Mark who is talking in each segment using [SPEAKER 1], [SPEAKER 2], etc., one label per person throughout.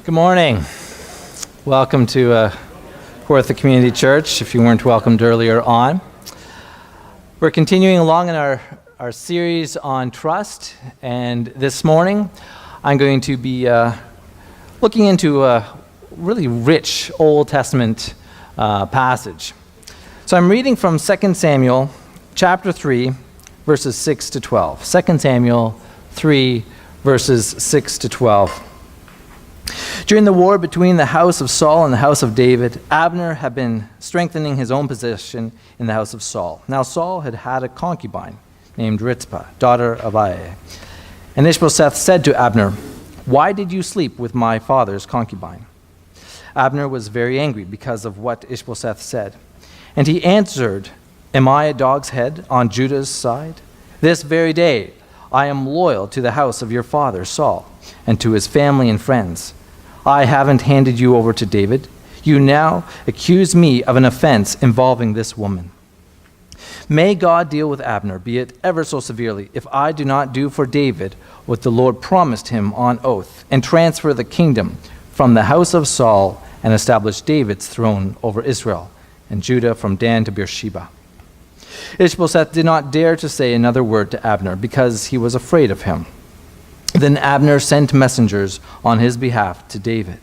[SPEAKER 1] Good morning. Welcome to Kawartha Community Church, if you weren't welcomed earlier on. We're continuing along in our series on trust, and this morning I'm going to be looking into a really rich Old Testament passage. So I'm reading from 2 Samuel chapter 3, verses 6 to 12. 2 Samuel 3, verses 6 to 12. During the war between the house of Saul and the house of David, Abner had been strengthening his own position in the house of Saul. Now Saul had had a concubine named Rizpah, daughter of Aiah. And Ishbosheth said to Abner, "Why did you sleep with my father's concubine?" Abner was very angry because of what Ishbosheth said. And he answered, "Am I a dog's head on Judah's side? This very day I am loyal to the house of your father Saul and to his family and friends. I haven't handed you over to David. You now accuse me of an offense involving this woman. May God deal with Abner, be it ever so severely, if I do not do for David what the Lord promised him on oath, and transfer the kingdom from the house of Saul and establish David's throne over Israel and Judah from Dan to Beersheba." Ishbosheth did not dare to say another word to Abner because he was afraid of him. Then Abner sent messengers on his behalf to David.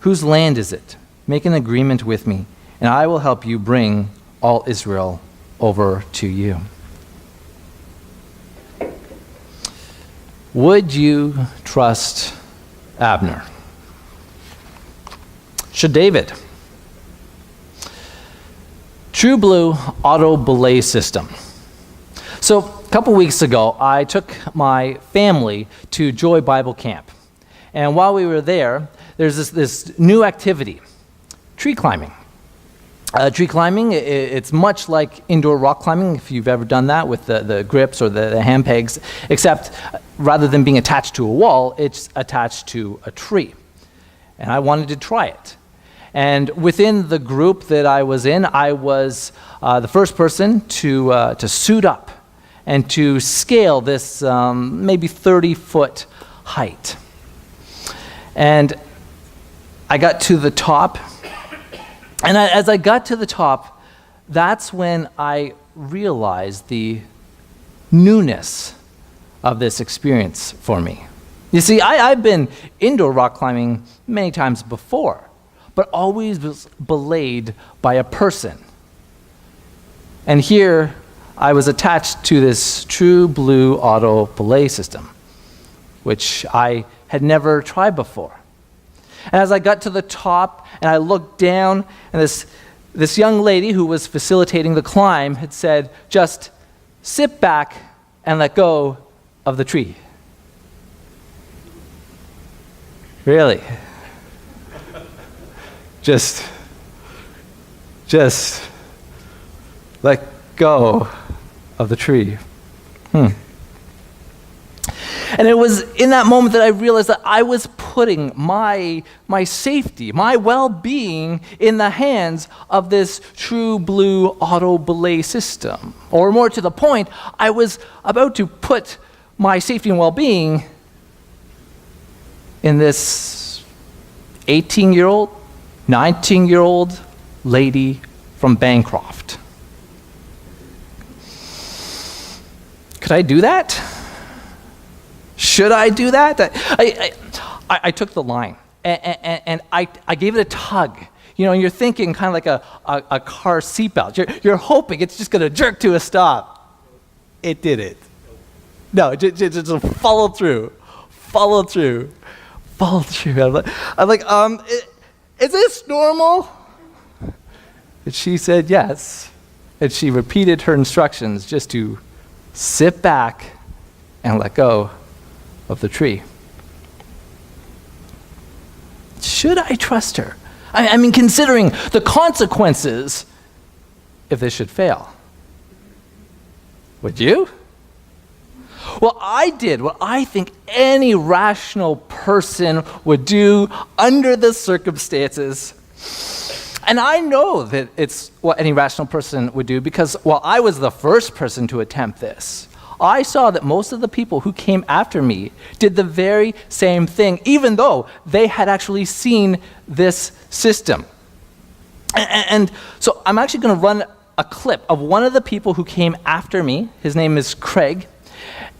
[SPEAKER 1] "Whose land is it? Make an agreement with me, and I will help you bring all Israel over to you." Would you trust Abner? Should David? True Blue Auto Belay System. So a couple weeks ago, I took my family to Joy Bible Camp. And while we were there, there's this new activity, tree climbing. Tree climbing, it's much like indoor rock climbing, if you've ever done that with the grips or the hand pegs, except rather than being attached to a wall, it's attached to a tree. And I wanted to try it. And within the group that I was in, I was the first person to suit up and to scale this maybe 30-foot height. And I got to the top, and as I got to the top, that's when I realized the newness of this experience for me. You see, I've been indoor rock climbing many times before, but always was belayed by a person. And here, I was attached to this True Blue Auto Belay System, which I had never tried before. And as I got to the top and I looked down, and this young lady who was facilitating the climb had said, "Just sit back and let go of the tree." Really? Just let go of the tree. And it was in that moment that I realized that I was putting my safety, my well-being in the hands of this True Blue Auto Belay System. Or more to the point, I was about to put my safety and well-being in this 18-year-old, 19-year-old lady from Bancroft. Could I do that? Should I do that? I took the line and I gave it a tug. You know, and you're thinking kind of like a car seatbelt. You're hoping it's just going to jerk to a stop. It didn't. No, it just followed through. I'm like, is this normal? And she said yes. And she repeated her instructions just to sit back and let go of the tree. Should I trust her? I mean, considering the consequences if this should fail. Would you? Well, I did what I think any rational person would do under the circumstances. And I know that it's what any rational person would do because, well, I was the first person to attempt this. I saw that most of the people who came after me did the very same thing, even though they had actually seen this system. And so I'm actually going to run a clip of one of the people who came after me. His name is Craig.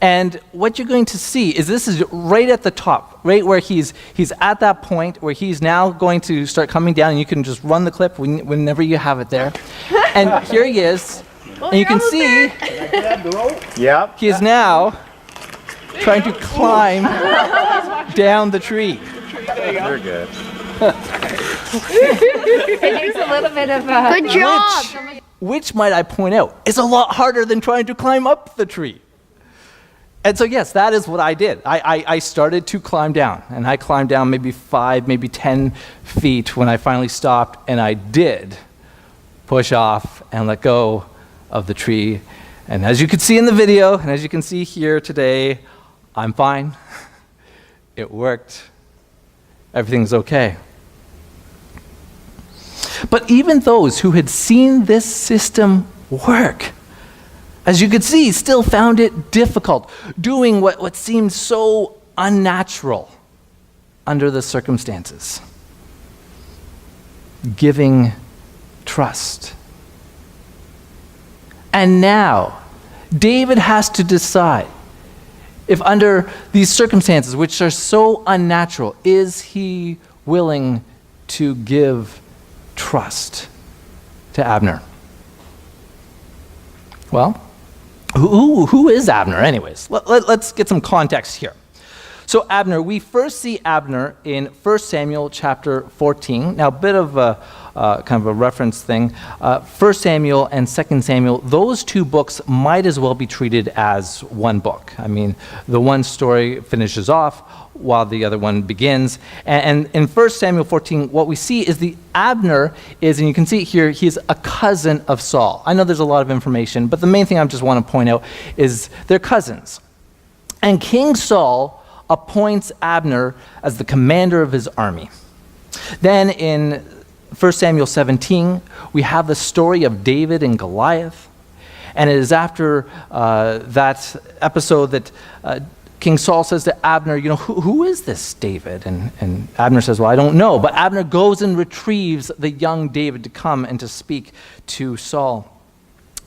[SPEAKER 1] And what you're going to see is this is right at the top, right where he's at that point where he's now going to start coming down, and you can just run the clip whenever you have it there. And here he is. And you can see he is now trying to climb down the tree.
[SPEAKER 2] You're good.
[SPEAKER 3] It takes a little bit of a...
[SPEAKER 4] Good job.
[SPEAKER 1] Which, might I point out, is a lot harder than trying to climb up the tree. And so, yes, that is what I did. I started to climb down, and I climbed down maybe 5, maybe 10 feet when I finally stopped, and I did push off and let go of the tree. And as you can see in the video, and as you can see here today, I'm fine. It worked. Everything's okay. But even those who had seen this system work, as you could see, still found it difficult, doing what seemed so unnatural under the circumstances. Giving trust. And now, David has to decide if under these circumstances, which are so unnatural, is he willing to give trust to Abner? Well, who is Abner anyways? Let's get some context here. So Abner, we first see Abner in 1 Samuel chapter 14. Now, a bit of a kind of a reference thing. 1 Samuel and 2 Samuel, those two books might as well be treated as one book. I mean, the one story finishes off while the other one begins. And in 1 Samuel 14, what we see is Abner is, and you can see it here, he's a cousin of Saul. I know there's a lot of information, but the main thing I just want to point out is they're cousins. And King Saul appoints Abner as the commander of his army. Then in 1 Samuel 17, we have the story of David and Goliath. And it is after that episode that King Saul says to Abner, who is this David? And Abner says, well, I don't know. But Abner goes and retrieves the young David to come and to speak to Saul.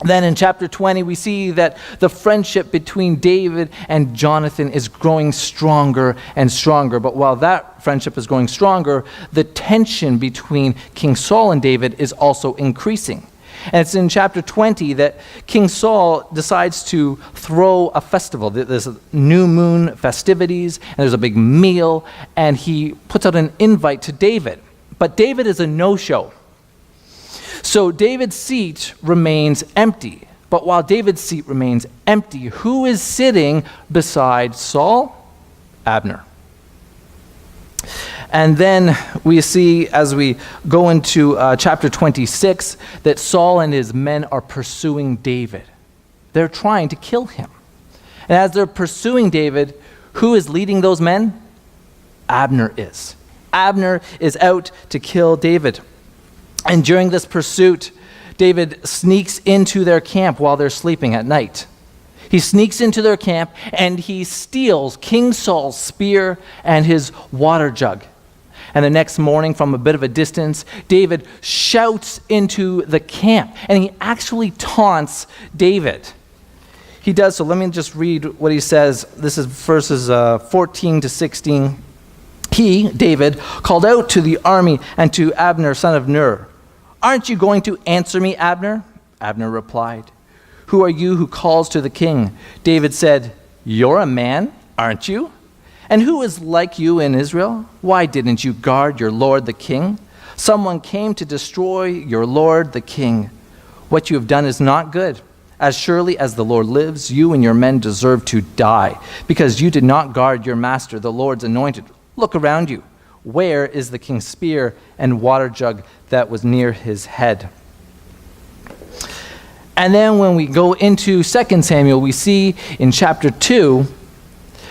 [SPEAKER 1] Then in chapter 20, we see that the friendship between David and Jonathan is growing stronger and stronger. But while that friendship is growing stronger, the tension between King Saul and David is also increasing. And it's in chapter 20 that King Saul decides to throw a festival. There's new moon festivities, and there's a big meal, and he puts out an invite to David. But David is a no-show. So David's seat remains empty. But while David's seat remains empty, who is sitting beside Saul? Abner. And then we see, as we go into chapter 26, that Saul and his men are pursuing David. They're trying to kill him. And as they're pursuing David, who is leading those men? Abner is. Abner is out to kill David. And during this pursuit, David sneaks into their camp while they're sleeping at night. He sneaks into their camp and he steals King Saul's spear and his water jug. And the next morning, from a bit of a distance, David shouts into the camp, and he actually taunts David. He does so. Let me just read what he says. This is verses 14 to 16. He, David, called out to the army and to Abner, son of Ner, "Aren't you going to answer me, Abner?" Abner replied, "Who are you who calls to the king?" David said, "You're a man, aren't you? And who is like you in Israel? Why didn't you guard your lord the king? Someone came to destroy your lord the king. What you have done is not good. As surely as the Lord lives, you and your men deserve to die, because you did not guard your master, the Lord's anointed. Look around you. Where is the king's spear and water jug that was near his head?" And then when we go into 2 Samuel, we see in chapter 2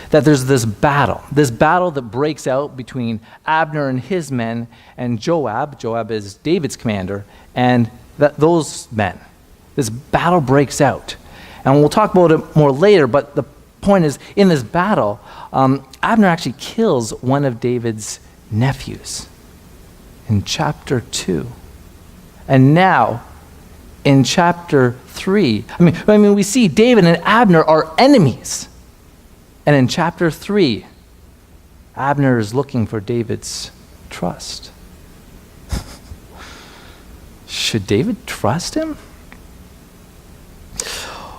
[SPEAKER 1] that there's this battle that breaks out between Abner and his men and Joab. Joab is David's commander, and those men. This battle breaks out. And we'll talk about it more later, but the point is, in this battle, Abner actually kills one of David's nephews in chapter 2. And now, in chapter 3, I mean, we see David and Abner are enemies. And in chapter 3, Abner is looking for David's trust. Should David trust him?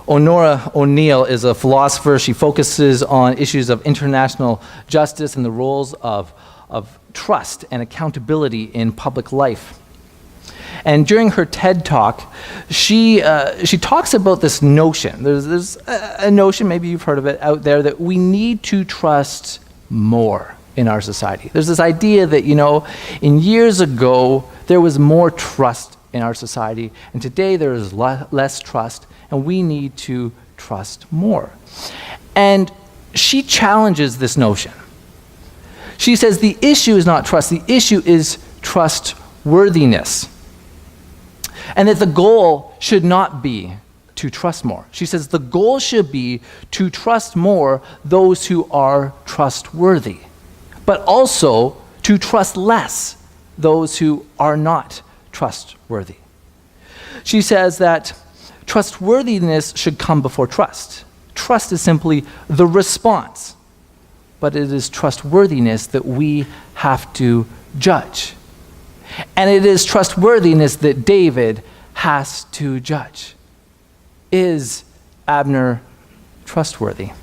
[SPEAKER 1] Honora O'Neill is a philosopher. She focuses on issues of international justice and the roles of trust and accountability in public life. And during her TED Talk, she talks about this notion. There's a notion, maybe you've heard of it out there, that we need to trust more in our society. There's this idea that, in years ago, there was more trust in our society, and today there is less trust, and we need to trust more. And she challenges this notion. She says the issue is not trust, the issue is trustworthiness. And that the goal should not be to trust more. She says the goal should be to trust more those who are trustworthy, but also to trust less those who are not trustworthy. She says that trustworthiness should come before trust. Trust is simply the response, but it is trustworthiness that we have to judge. And it is trustworthiness that David has to judge. Is Abner trustworthy? All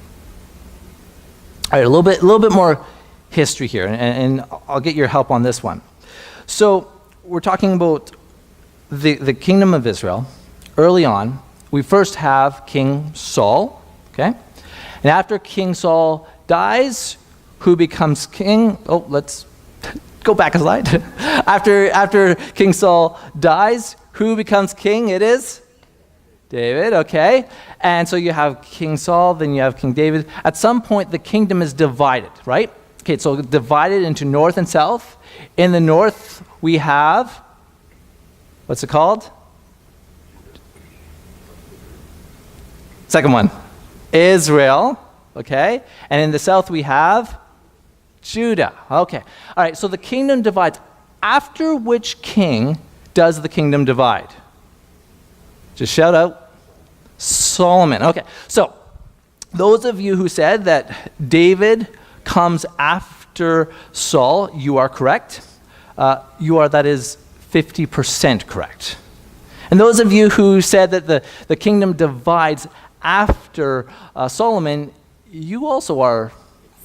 [SPEAKER 1] right, a little bit more history here, and I'll get your help on this one. So we're talking about the kingdom of Israel. Early on, we first have King Saul, okay? And after King Saul dies, who becomes king? Oh, let's go back a slide. After King Saul dies, who becomes king? It is David, okay? And so you have King Saul, then you have King David. At some point, the kingdom is divided, right? Okay, so divided into north and south. In the north, we have, what's it called? Second one, Israel, okay? And in the south, we have Judah, okay. All right, so the kingdom divides. After which king does the kingdom divide? Just shout out. Solomon, okay. So those of you who said that David comes after Saul, you are correct. That is 50% correct. And those of you who said that the kingdom divides after Solomon, you also are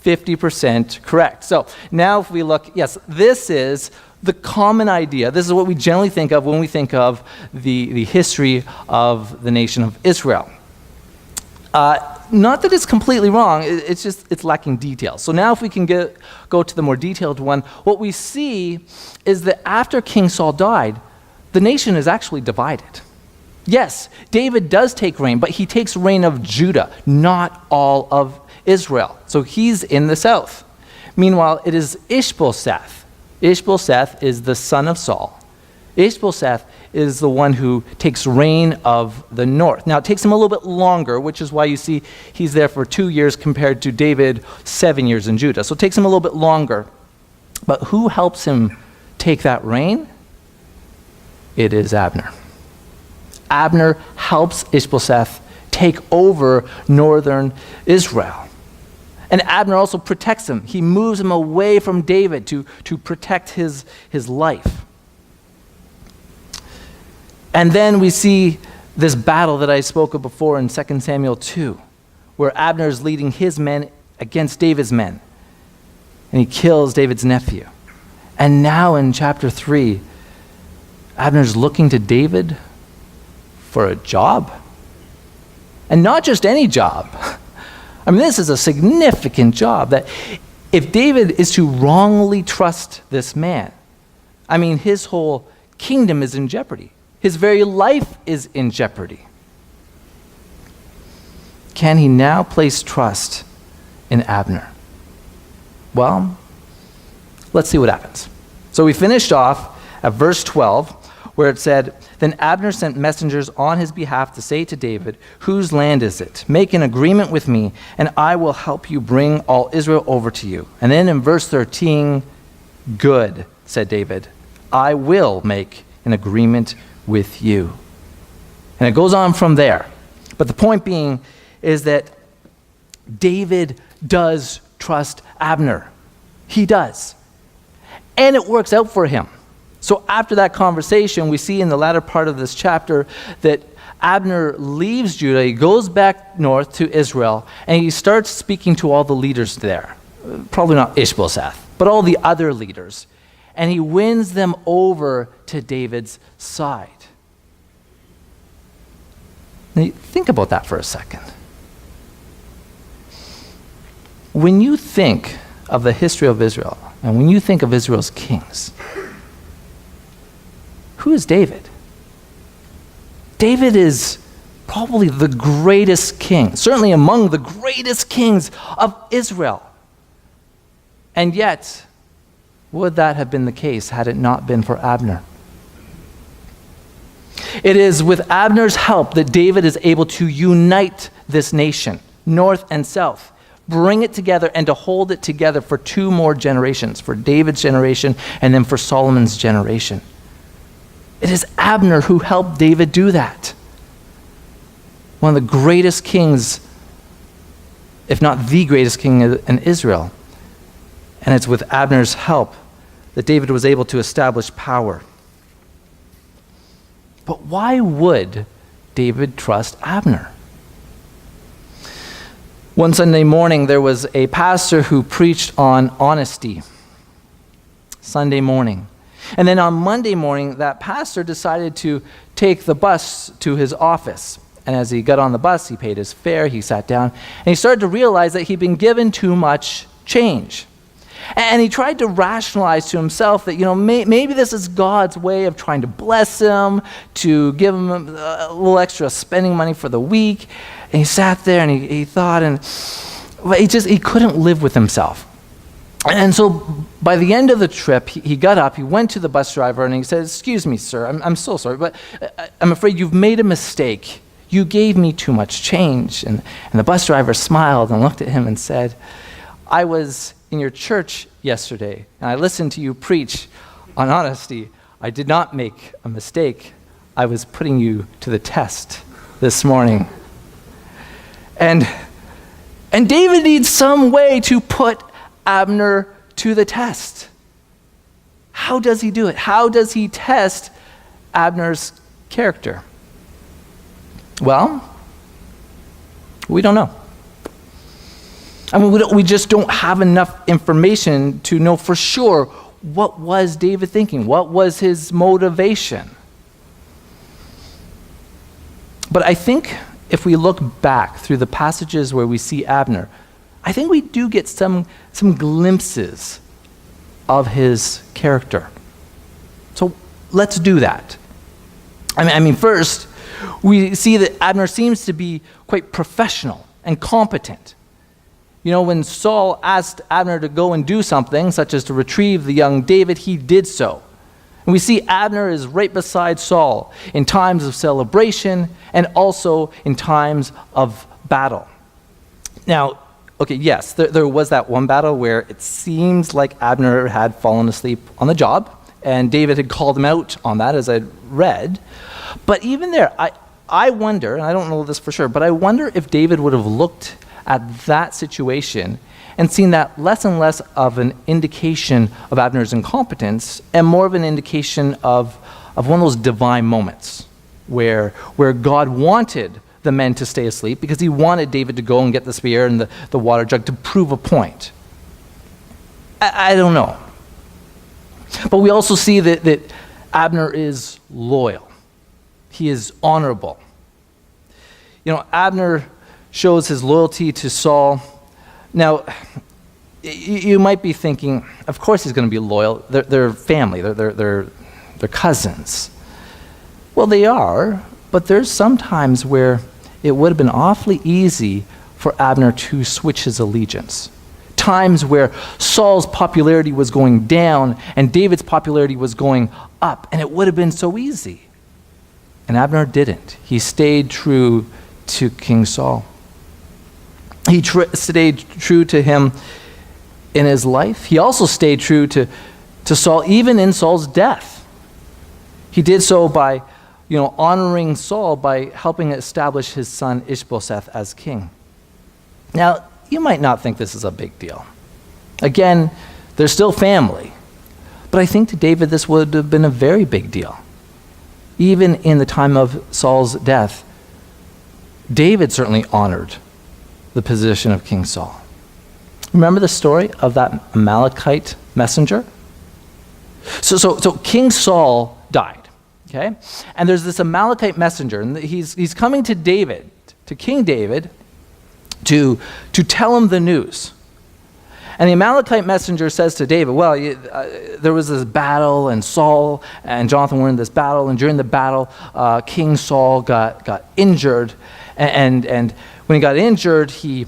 [SPEAKER 1] 50% correct. So now if we look, yes, this is the common idea. This is what we generally think of when we think of the history of the nation of Israel. Not that it's completely wrong, it's lacking detail. So now if we can go to the more detailed one, what we see is that after King Saul died, the nation is actually divided. Yes, David does take reign, but he takes reign of Judah, not all of Israel. So he's in the south. Meanwhile, it is Ishbosheth. Ishbosheth is the son of Saul. Ishbosheth is the one who takes reign of the north. Now, it takes him a little bit longer, which is why you see he's there for 2 years compared to David, 7 years in Judah. So it takes him a little bit longer. But who helps him take that reign? It is Abner. Abner helps Ishbosheth take over northern Israel. And Abner also protects him. He moves him away from David to protect his life. And then we see this battle that I spoke of before in 2 Samuel 2, where Abner is leading his men against David's men. And he kills David's nephew. And now in chapter 3, Abner's looking to David for a job. And not just any job. I mean, this is a significant job that if David is to wrongly trust this man, I mean, his whole kingdom is in jeopardy. His very life is in jeopardy. Can he now place trust in Abner? Well, let's see what happens. So we finished off at verse 12, where it said, "Then Abner sent messengers on his behalf to say to David, 'Whose land is it? Make an agreement with me, and I will help you bring all Israel over to you.' And then in verse 13, 'Good,' said David, 'I will make an agreement with you.'" And it goes on from there. But the point being is that David does trust Abner. He does. And it works out for him. So after that conversation, we see in the latter part of this chapter that Abner leaves Judah, he goes back north to Israel, and he starts speaking to all the leaders there. Probably not Ishbosheth, but all the other leaders. And he wins them over to David's side. Now, think about that for a second. When you think of the history of Israel, and when you think of Israel's kings, who is David? David is probably the greatest king, certainly among the greatest kings of Israel. And yet, would that have been the case had it not been for Abner? It is with Abner's help that David is able to unite this nation, north and south, bring it together and to hold it together for 2 more generations, for David's generation and then for Solomon's generation. It is Abner who helped David do that. One of the greatest kings, if not the greatest king in Israel. And it's with Abner's help that David was able to establish power. But why would David trust Abner? One Sunday morning, there was a pastor who preached on honesty. Sunday morning. And then on Monday morning, that pastor decided to take the bus to his office. And as he got on the bus, he paid his fare, he sat down, and he started to realize that he'd been given too much change. And he tried to rationalize to himself that, maybe this is God's way of trying to bless him, to give him a little extra spending money for the week. And he sat there and he thought, but he couldn't live with himself. And so by the end of the trip, he got up, he went to the bus driver and he said, "Excuse me, sir, I'm so sorry, but I'm afraid you've made a mistake. You gave me too much change." And the bus driver smiled and looked at him and said, "I was in your church yesterday, and I listened to you preach on honesty. I did not make a mistake. I was putting you to the test this morning." And David needs some way to put Abner to the test. How does he do it? How does he test Abner's character? Well, we don't know. I mean, we just don't have enough information to know for sure what was David thinking, what was his motivation. But I think if we look back through the passages where we see Abner, I think we do get some glimpses of his character. So let's do that. I mean, first, we see that Abner seems to be quite professional and competent. When Saul asked Abner to go and do something, such as to retrieve the young David, he did so. And we see Abner is right beside Saul in times of celebration and also in times of battle. Now, okay, yes, there was that one battle where it seems like Abner had fallen asleep on the job, and David had called him out on that, as I read. But even there, I wonder, and I don't know this for sure, but I wonder if David would have looked at that situation and seen that less and less of an indication of Abner's incompetence and more of an indication of one of those divine moments where God wanted the men to stay asleep because he wanted David to go and get the spear and the water jug to prove a point. I don't know. But we also see that Abner is loyal. He is honorable. Abner shows his loyalty to Saul. Now, you might be thinking, of course he's going to be loyal. They're family. They're cousins. Well, they are, but there's some times where it would have been awfully easy for Abner to switch his allegiance, times where Saul's popularity was going down and David's popularity was going up, and it would have been so easy. And Abner didn't. He stayed true to King Saul. He stayed true to him in his life. He also stayed true to Saul even in Saul's death. He did so by honoring Saul by helping establish his son Ishbosheth as king. Now, you might not think this is a big deal. Again, they're still family. But I think to David this would have been a very big deal. Even in the time of Saul's death, David certainly honored the position of King Saul. Remember the story of that Amalekite messenger? So King Saul died. Okay? And there's this Amalekite messenger, and he's coming to David, to King David, to tell him the news. And the Amalekite messenger says to David, well, there was this battle, and Saul and Jonathan were in this battle, and during the battle, King Saul got injured, and when he got injured, he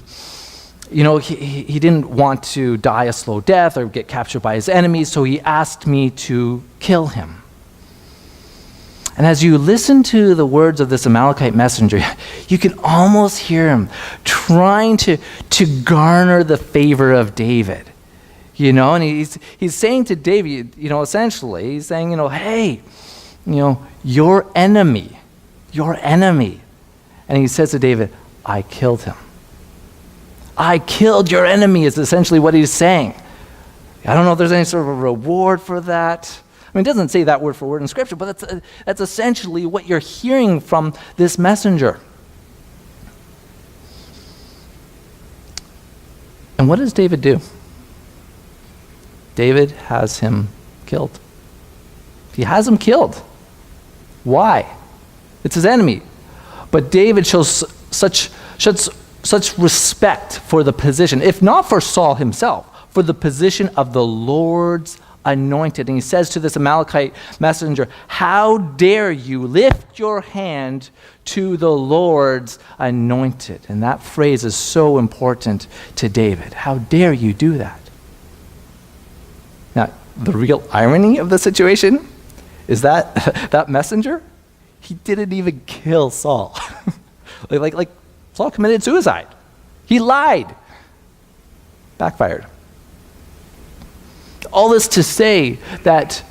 [SPEAKER 1] didn't want to die a slow death or get captured by his enemies, so he asked me to kill him. And as you listen to the words of this Amalekite messenger, you can almost hear him trying to garner the favor of David. And he's saying to David, essentially, he's saying, hey, your enemy. And he says to David, I killed him. I killed your enemy is essentially what he's saying. I don't know if there's any sort of a reward for that. I mean, it doesn't say that word for word in Scripture, but that's essentially what you're hearing from this messenger. And what does David do? David has him killed. He has him killed. Why? It's his enemy. But David shows such respect for the position, if not for Saul himself, for the position of the Lord's anointed. And he says to this Amalekite messenger, how dare you lift your hand to the Lord's anointed? And that phrase is so important to David. How dare you do that? Now, the real irony of the situation is that that messenger, he didn't even kill Saul. like Saul committed suicide. He lied. Backfired. All this to say that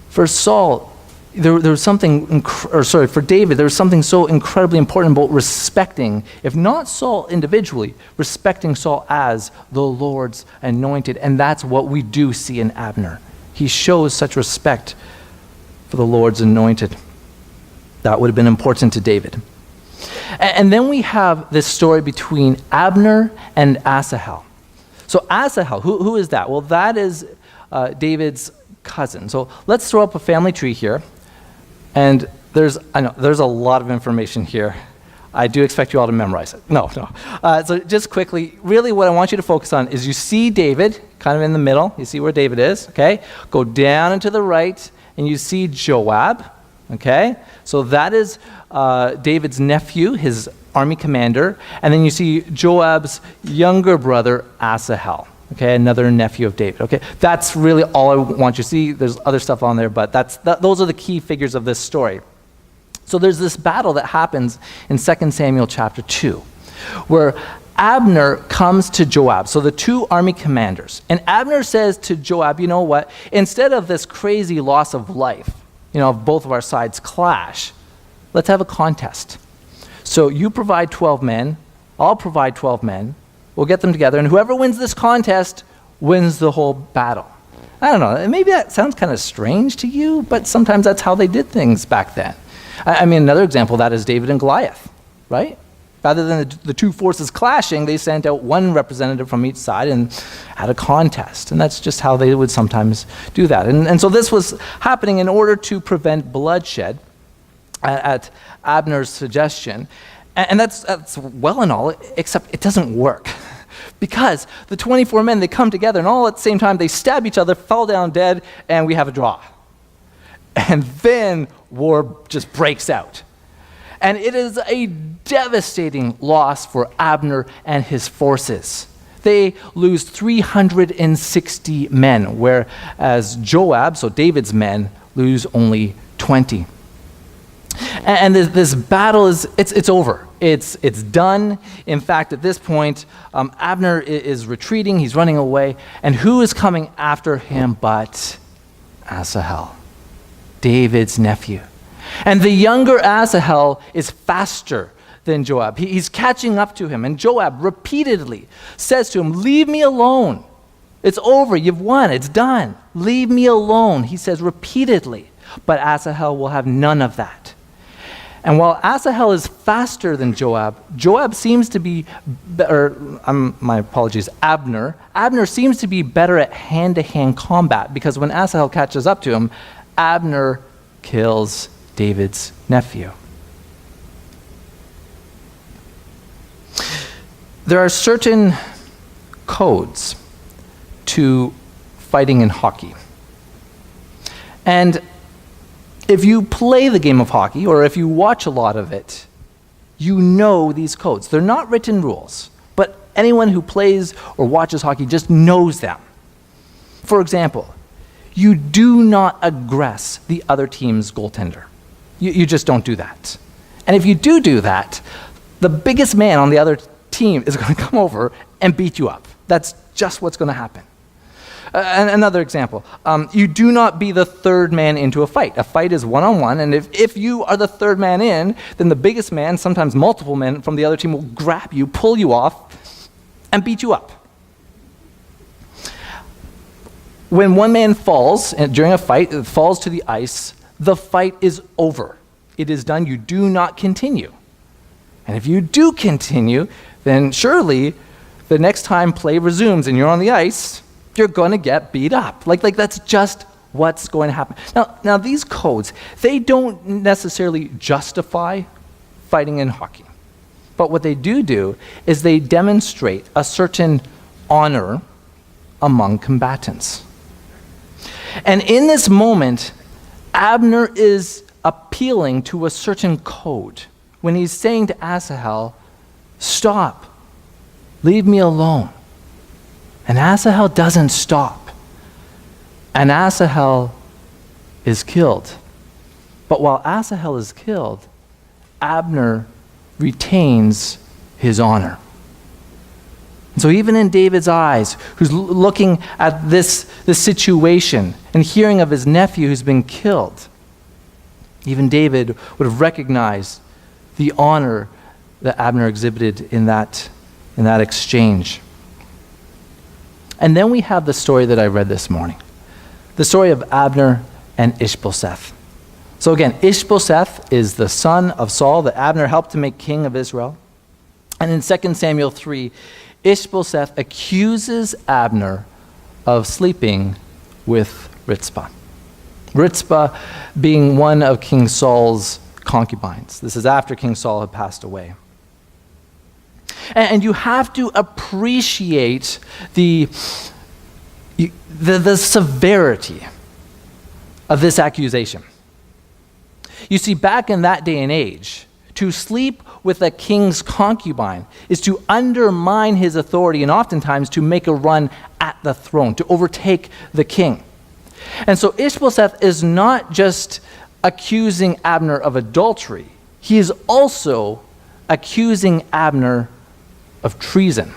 [SPEAKER 1] for Saul, there was something, for David, there was something so incredibly important about respecting, if not Saul individually, respecting Saul as the Lord's anointed. And that's what we do see in Abner. He shows such respect for the Lord's anointed. That would have been important to David. And then we have this story between Abner and Asahel. So Asahel, who is that? Well, that is David's cousin. So let's throw up a family tree here. And there's a lot of information here. I do expect you all to memorize it. No. So just quickly, really what I want you to focus on is you see David kind of in the middle. You see where David is, okay? Go down and to the right, and you see Joab, okay? So that is David's nephew, his army commander. And then you see Joab's younger brother, Asahel, okay? Another nephew of David, okay? That's really all I want you to see. There's other stuff on there, but those are the key figures of this story. So there's this battle that happens in 2 Samuel chapter 2, where Abner comes to Joab, so the two army commanders. And Abner says to Joab, you know what? Instead of this crazy loss of life, if both of our sides clash, let's have a contest. So you provide 12 men, I'll provide 12 men, we'll get them together, and whoever wins this contest wins the whole battle. I don't know, maybe that sounds kind of strange to you, but sometimes that's how they did things back then. I mean, another example of that is David and Goliath, right? Rather than the two forces clashing, they sent out one representative from each side and had a contest. And that's just how they would sometimes do that. And so this was happening in order to prevent bloodshed at Abner's suggestion. And that's well and all, except it doesn't work. Because the 24 men, they come together, and all at the same time, they stab each other, fall down dead, and we have a draw. And then war just breaks out. And it is a devastating loss for Abner and his forces. they lose 360 men, whereas Joab, so David's men, lose only 20. And this battle it's over. It's done. In fact, at this point, Abner is retreating. He's running away. And who is coming after him but Asahel, David's nephew? And the younger Asahel is faster than Joab. He's catching up to him. And Joab repeatedly says to him, "Leave me alone. It's over. You've won. It's done. Leave me alone," he says repeatedly. But Asahel will have none of that. And while Asahel is faster than Joab seems to be, Abner seems to be better at hand-to-hand combat, because when Asahel catches up to him, Abner kills David's nephew. There are certain codes to fighting in hockey. And if you play the game of hockey, or if you watch a lot of it, you know these codes. They're not written rules, but anyone who plays or watches hockey just knows them. For example, you do not aggress the other team's goaltender. You just don't do that. And if you do that, the biggest man on the other team is going to come over and beat you up. That's just what's going to happen. And another example, you do not be the third man into a fight. A fight is one-on-one, and if you are the third man in, then the biggest man, sometimes multiple men from the other team, will grab you, pull you off, and beat you up. When one man falls during a fight, falls to the ice, the fight is over. It is done. You do not continue. And if you do continue, then surely the next time play resumes and you're on the ice, you're going to get beat up. Like that's just what's going to happen. Now these codes, they don't necessarily justify fighting in hockey. But what they do is they demonstrate a certain honor among combatants. And in this moment, Abner is appealing to a certain code when he's saying to Asahel, "Stop, leave me alone." And Asahel doesn't stop. And Asahel is killed. But while Asahel is killed, Abner retains his honor. And so even in David's eyes, who's looking at this situation and hearing of his nephew who's been killed, even David would have recognized the honor that Abner exhibited in that exchange. And then we have the story that I read this morning, the story of Abner and Ishbosheth. So again, Ishbosheth is the son of Saul that Abner helped to make king of Israel. And in 2 Samuel 3, Ishbosheth accuses Abner of sleeping with Rizpah. Rizpah being one of King Saul's concubines. This is after King Saul had passed away. And you have to appreciate the severity of this accusation. You see, back in that day and age, to sleep with a king's concubine is to undermine his authority and oftentimes to make a run at the throne, to overtake the king. And so Ishbosheth is not just accusing Abner of adultery, he is also accusing Abner of treason.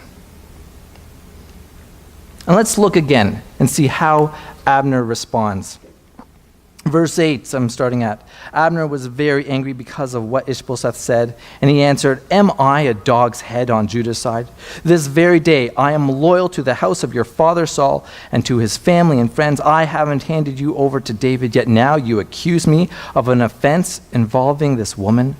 [SPEAKER 1] And let's look again and see how Abner responds. Verse 8, I'm starting at. Abner was very angry because of what Ishbosheth said, and he answered, "Am I a dog's head on Judah's side? This very day I am loyal to the house of your father Saul and to his family and friends. I haven't handed you over to David, yet now you accuse me of an offense involving this woman.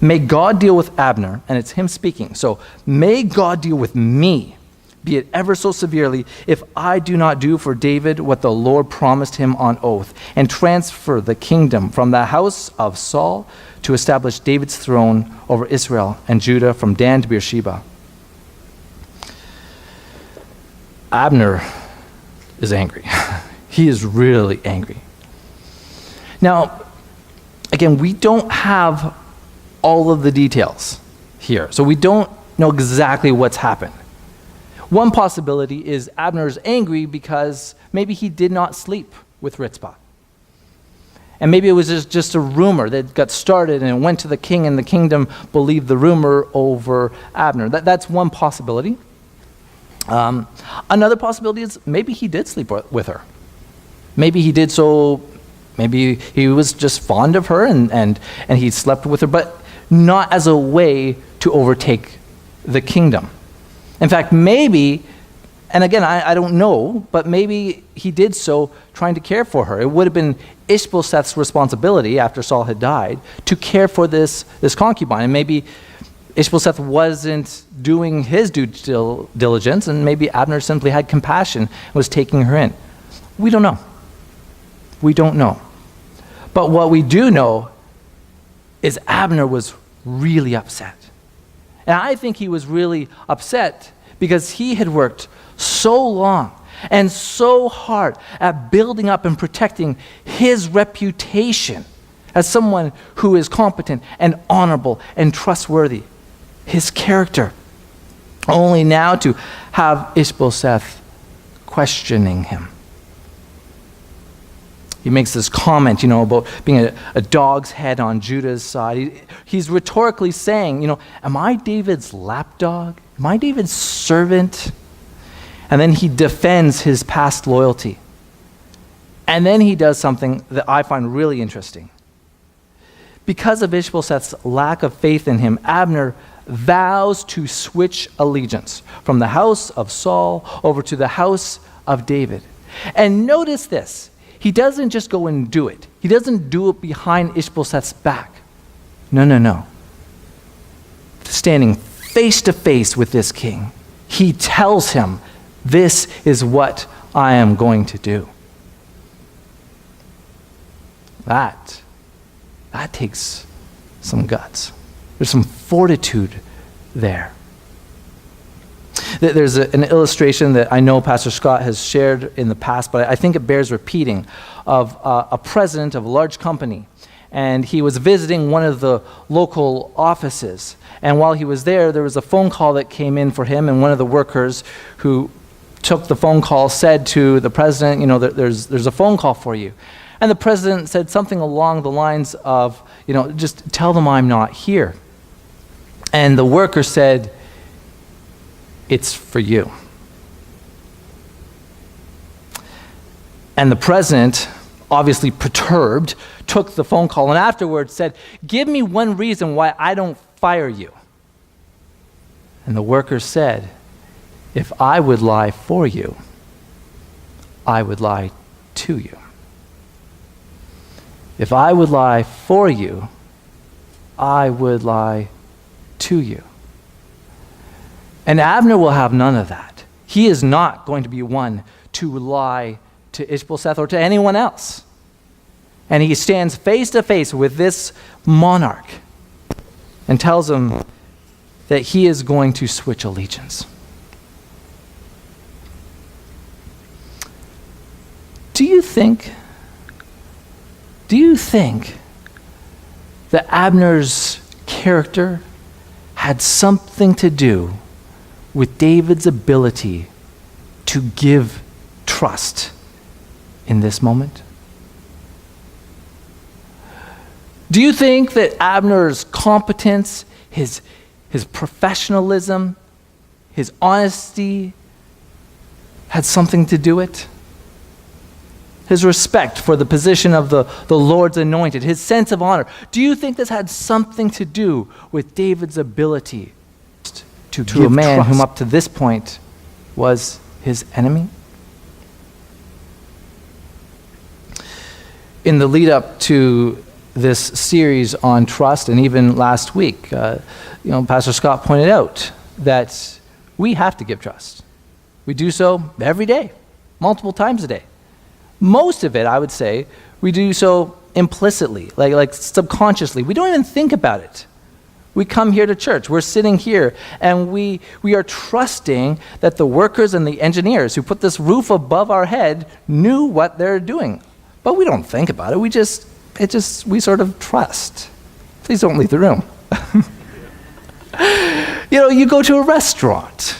[SPEAKER 1] May God deal with Abner," and it's him speaking. So, "may God deal with me, be it ever so severely, if I do not do for David what the Lord promised him on oath, and transfer the kingdom from the house of Saul to establish David's throne over Israel and Judah from Dan to Beersheba." Abner is angry. He is really angry. Now, again, we don't have all of the details here, so we don't know exactly what's happened. One possibility is Abner's angry because maybe he did not sleep with Rizpah. And maybe it was just a rumor that got started and it went to the king, and the kingdom believed the rumor over Abner. That's one possibility. Another possibility is maybe he did sleep with her. Maybe he did so, maybe he was just fond of her and he slept with her, but not as a way to overtake the kingdom. In fact, maybe, and again, I don't know, but maybe he did so trying to care for her. It would have been Ishbosheth's responsibility after Saul had died to care for this concubine. And maybe Ishbosheth wasn't doing his due diligence, and maybe Abner simply had compassion and was taking her in. We don't know. We don't know. But what we do know is Abner was really upset. And I think he was really upset because he had worked so long and so hard at building up and protecting his reputation as someone who is competent and honorable and trustworthy, his character, only now to have Ishbosheth questioning him. He makes this comment, about being a dog's head on Judah's side. He's rhetorically saying, am I David's lapdog? Am I David's servant? And then he defends his past loyalty. And then he does something that I find really interesting. Because of Ishbosheth's lack of faith in him, Abner vows to switch allegiance from the house of Saul over to the house of David. And notice this. He doesn't just go and do it. He doesn't do it behind Ishbosheth's back. No. Standing face to face with this king, he tells him, this is what I am going to do. That takes some guts. There's some fortitude there. There's an illustration that I know Pastor Scott has shared in the past, but I think it bears repeating, of a president of a large company. And he was visiting one of the local offices. And while he was there was a phone call that came in for him, and one of the workers who took the phone call said to the president, there's a phone call for you. And the president said something along the lines of, just tell them I'm not here. And the worker said, it's for you. And the president, obviously perturbed, took the phone call and afterwards said, give me one reason why I don't fire you. And the worker said, if I would lie for you, I would lie to you. If I would lie for you, I would lie to you. And Abner will have none of that. He is not going to be one to lie to Ishbosheth or to anyone else. And he stands face to face with this monarch and tells him that he is going to switch allegiance. Do you think that Abner's character had something to do with David's ability to give trust in this moment? Do you think that Abner's competence, his professionalism, his honesty had something to do with it? His respect for the position of the Lord's anointed, his sense of honor. Do you think this had something to do with David's ability to a man whom up to this point was his enemy? In the lead up to this series on trust, and even last week, Pastor Scott pointed out that we have to give trust. We do so every day, multiple times a day. Most of it, I would say, we do so implicitly, like subconsciously. We don't even think about it. We come here to church. We're sitting here, and we are trusting that the workers and the engineers who put this roof above our head knew what they're doing. But we don't think about it. We sort of trust. Please don't leave the room. You go to a restaurant,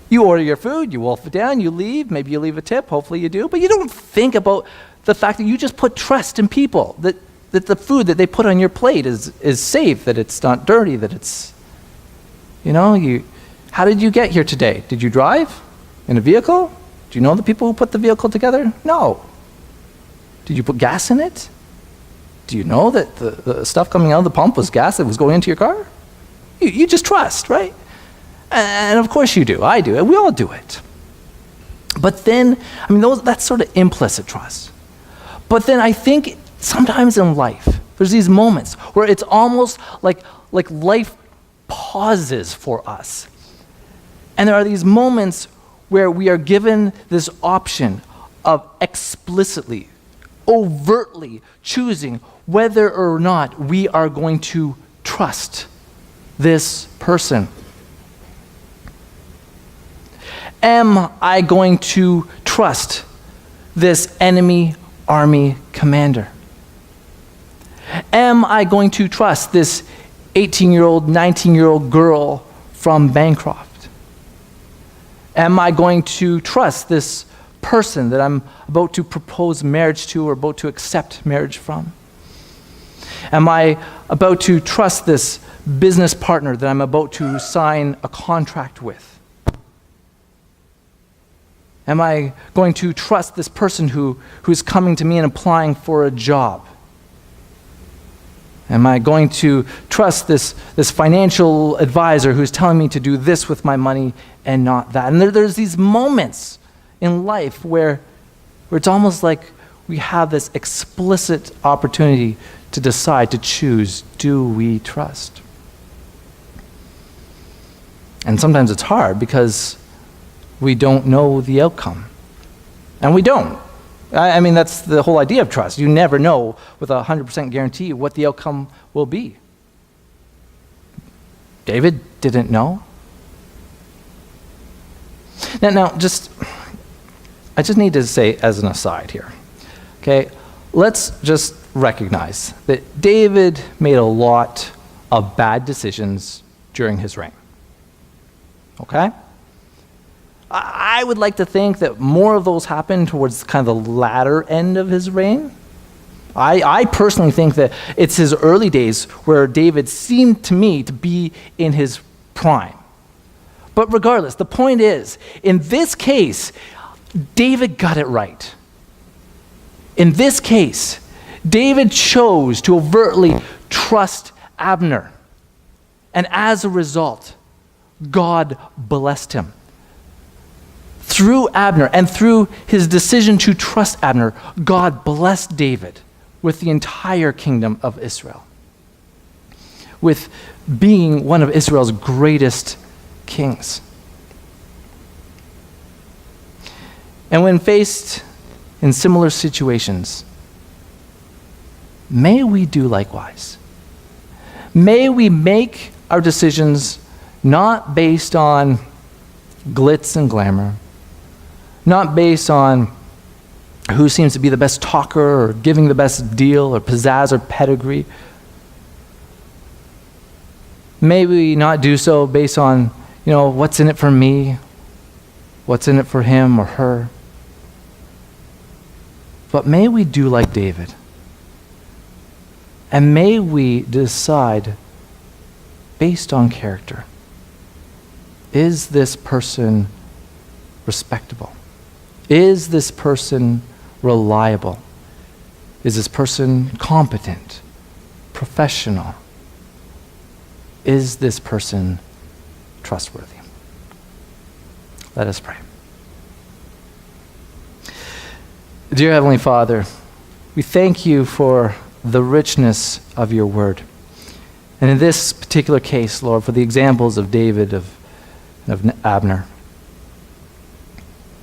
[SPEAKER 1] You order your food, you wolf it down, you leave, maybe you leave a tip, hopefully you do, but you don't think about the fact that you just put trust in people, that the food that they put on your plate is safe, that it's not dirty, that it's, how did you get here today? Did you drive in a vehicle? Do you know the people who put the vehicle together? No. Did you put gas in it? Do you know that the stuff coming out of the pump was gas that was going into your car? You just trust, right? And of course you do. I do. And we all do it. But then, that's sort of implicit trust. But then I think sometimes in life, there's these moments where it's almost like life pauses for us. And there are these moments where we are given this option of explicitly, overtly choosing whether or not we are going to trust this person. Am I going to trust this enemy army commander? Am I going to trust this 18-year-old, 19-year-old girl from Bancroft? Am I going to trust this person that I'm about to propose marriage to or about to accept marriage from? Am I about to trust this business partner that I'm about to sign a contract with? Am I going to trust this person who's coming to me and applying for a job? Am I going to trust this financial advisor who's telling me to do this with my money and not that? And there's these moments in life where it's almost like we have this explicit opportunity to decide, to choose, do we trust? And sometimes it's hard because we don't know the outcome. And we don't. That's the whole idea of trust. You never know with 100% guarantee what the outcome will be. David didn't know. Now, I just need to say as an aside here, okay? Let's just recognize that David made a lot of bad decisions during his reign, okay? I would like to think that more of those happened towards kind of the latter end of his reign. I personally think that it's his early days where David seemed to me to be in his prime. But regardless, the point is, in this case, David got it right. In this case, David chose to overtly trust Abner. And as a result, God blessed him. Through Abner and through his decision to trust Abner, God blessed David with the entire kingdom of Israel, with being one of Israel's greatest kings. And when faced in similar situations, may we do likewise. May we make our decisions not based on glitz and glamour, not based on who seems to be the best talker or giving the best deal or pizzazz or pedigree. May we not do so based on, what's in it for me, what's in it for him or her. But may we do like David. And may we decide based on character. Is this person respectable? Is this person reliable? Is this person competent, professional? Is this person trustworthy? Let us pray. Dear Heavenly Father, we thank you for the richness of your word. And in this particular case, Lord, for the examples of David, of Abner,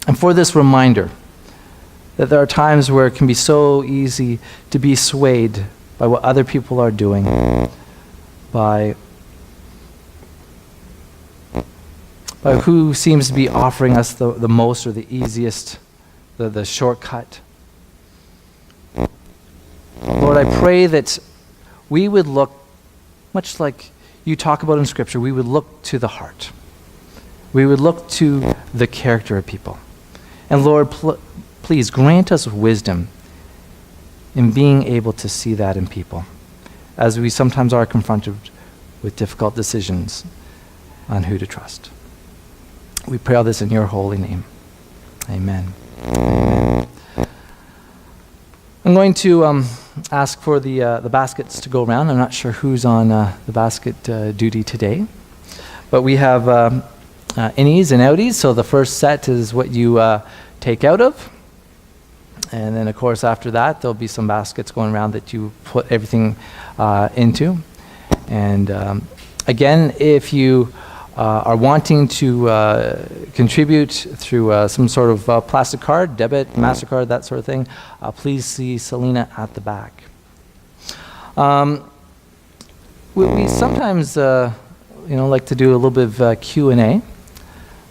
[SPEAKER 1] and for this reminder that there are times where it can be so easy to be swayed by what other people are doing, by who seems to be offering us the most or the easiest, the shortcut. Lord, I pray that we would look, much like you talk about in Scripture, we would look to the heart. we would look to the character of people. And Lord, please grant us wisdom in being able to see that in people, as we sometimes are confronted with difficult decisions on who to trust. We pray all this in your holy name. Amen. Amen. I'm going to ask for the baskets to go around. I'm not sure who's on the basket duty today, but we have innies and outies. So the first set is what you take out of. And then, of course, after that, there'll be some baskets going around that you put everything into. And again, if you are wanting to contribute through some sort of plastic card, debit, MasterCard, that sort of thing, please see Selena at the back. We sometimes like to do a little bit of Q&A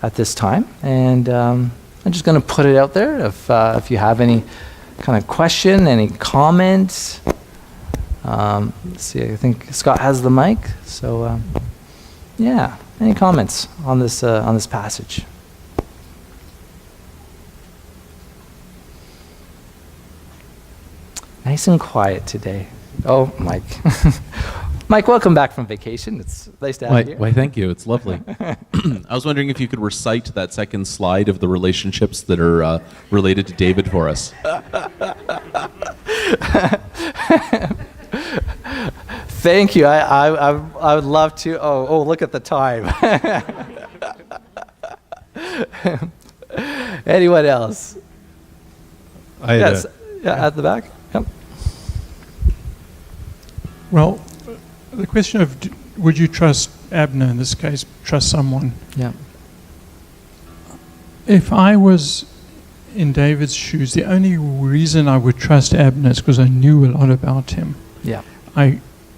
[SPEAKER 1] at this time. And I'm just going to put it out there. If you have any kind of question, any comments. Let's see, I think Scott has the mic. So, yeah, any comments on this passage? Nice and quiet today. Oh, Mike. Mike, welcome back from vacation. It's nice to have you.
[SPEAKER 2] Why, thank you. It's lovely. I was wondering if you could recite that second slide of the relationships that are related to David for us.
[SPEAKER 1] Thank you. I would love to. Oh, look at the time. Anyone else? Yes. At the back. Yep.
[SPEAKER 4] Well, the question of would you trust Abner, in this case, trust someone?
[SPEAKER 1] Yeah.
[SPEAKER 4] If I was in David's shoes, the only reason I would trust Abner is because I knew a lot about him.
[SPEAKER 1] Yeah.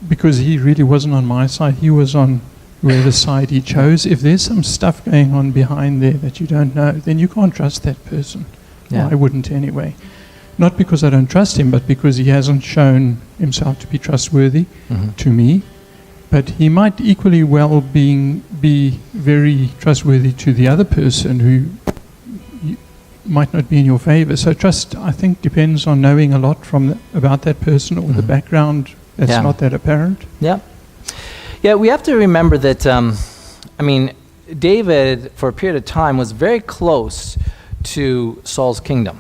[SPEAKER 4] Because he really wasn't on my side, he was on whoever side he chose. If there's some stuff going on behind there that you don't know, then you can't trust that person.
[SPEAKER 1] Yeah.
[SPEAKER 4] Well, I wouldn't anyway. Not because I don't trust him, but because he hasn't shown himself to be trustworthy to me. But he might equally well be very trustworthy to the other person who might not be in your favor. So trust, I think, depends on knowing a lot about that person or the background that's not that apparent.
[SPEAKER 1] Yeah. Yeah, we have to remember that, David, for a period of time, was very close to Saul's kingdom.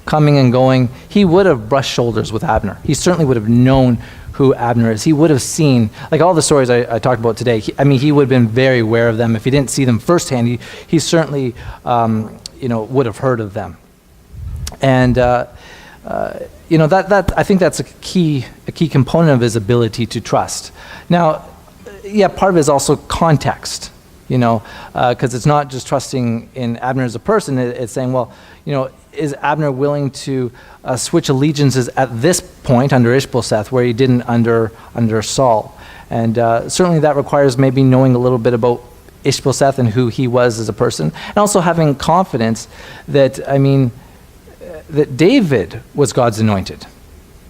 [SPEAKER 1] Coming and going, he would have brushed shoulders with Abner. He certainly would have known who Abner is. He would have seen, like all the stories I talked about today, he would have been very aware of them. If he didn't see them firsthand, he certainly would have heard of them. And that I think that's a key component of his ability to trust. Now, part of it is also context, because it's not just trusting in Abner as a person. It's saying, is Abner willing to switch allegiances at this point under Ishbosheth, where he didn't under Saul? And certainly that requires maybe knowing a little bit about Ishbosheth and who he was as a person, and also having confidence that, that David was God's anointed.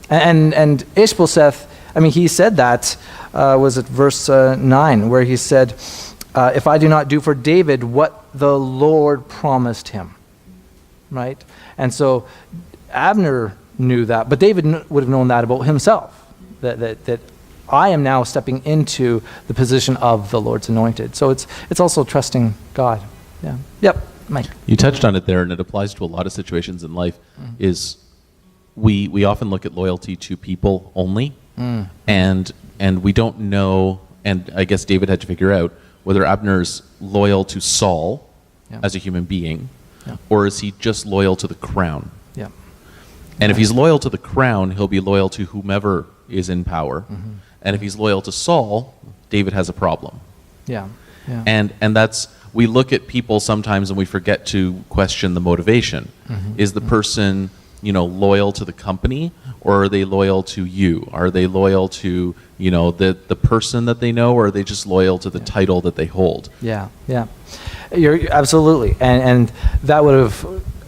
[SPEAKER 1] And Ishbosheth, he said that, was it verse 9, where he said, if I do not do for David what the Lord promised him. Right? And so Abner knew that, but David would have known that about himself, that I am now stepping into the position of the Lord's anointed. So it's also trusting God. Yeah. Yep, Mike.
[SPEAKER 2] You touched on it there, and it applies to a lot of situations in life, is we often look at loyalty to people only, and we don't know, and I guess David had to figure out whether Abner's loyal to Saul as a human being, or is he just loyal to the crown?
[SPEAKER 1] Yeah.
[SPEAKER 2] And if he's loyal to the crown, he'll be loyal to whomever is in power. And if he's loyal to Saul, David has a problem.
[SPEAKER 1] Yeah.
[SPEAKER 2] And that's, we look at people sometimes and we forget to question the motivation. Is the person, loyal to the company, or are they loyal to you? Are they loyal to, the person that they know, or are they just loyal to the title that they hold?
[SPEAKER 1] Yeah. You're absolutely, and that would have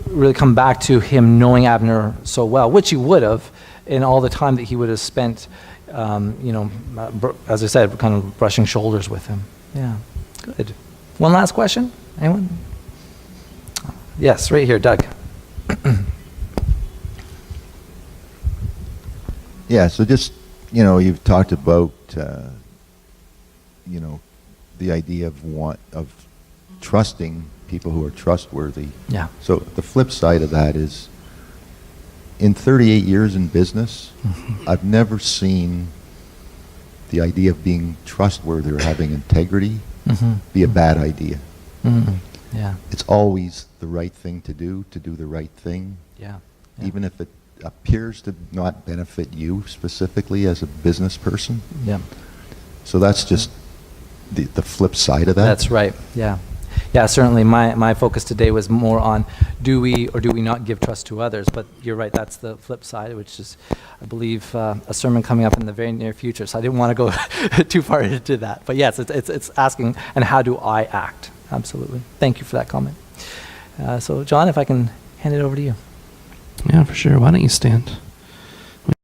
[SPEAKER 1] really come back to him knowing Abner so well, which he would have in all the time that he would have spent, as I said, kind of brushing shoulders with him. Yeah, good. One last question? Anyone? Yes, right here, Doug.
[SPEAKER 5] Yeah, so just, you've talked about, the idea of trusting people who are trustworthy.
[SPEAKER 1] Yeah.
[SPEAKER 5] So the flip side of that is, in 38 years in business, I've never seen the idea of being trustworthy or having integrity be a bad idea.
[SPEAKER 1] Yeah.
[SPEAKER 5] It's always the right thing to do the right thing,
[SPEAKER 1] Yeah.
[SPEAKER 5] even if it appears to not benefit you specifically as a business person.
[SPEAKER 1] Yeah.
[SPEAKER 5] So that's just the flip side of that.
[SPEAKER 1] That's right. Yeah. Yeah, certainly my focus today was more on do we or do we not give trust to others, but you're right, that's the flip side, which is, I believe, a sermon coming up in the very near future, so I didn't want to go too far into that. But yes, it's asking, and how do I act? Absolutely. Thank you for that comment. So John, if I can hand it over to you.
[SPEAKER 6] Yeah, for sure. Why don't you stand?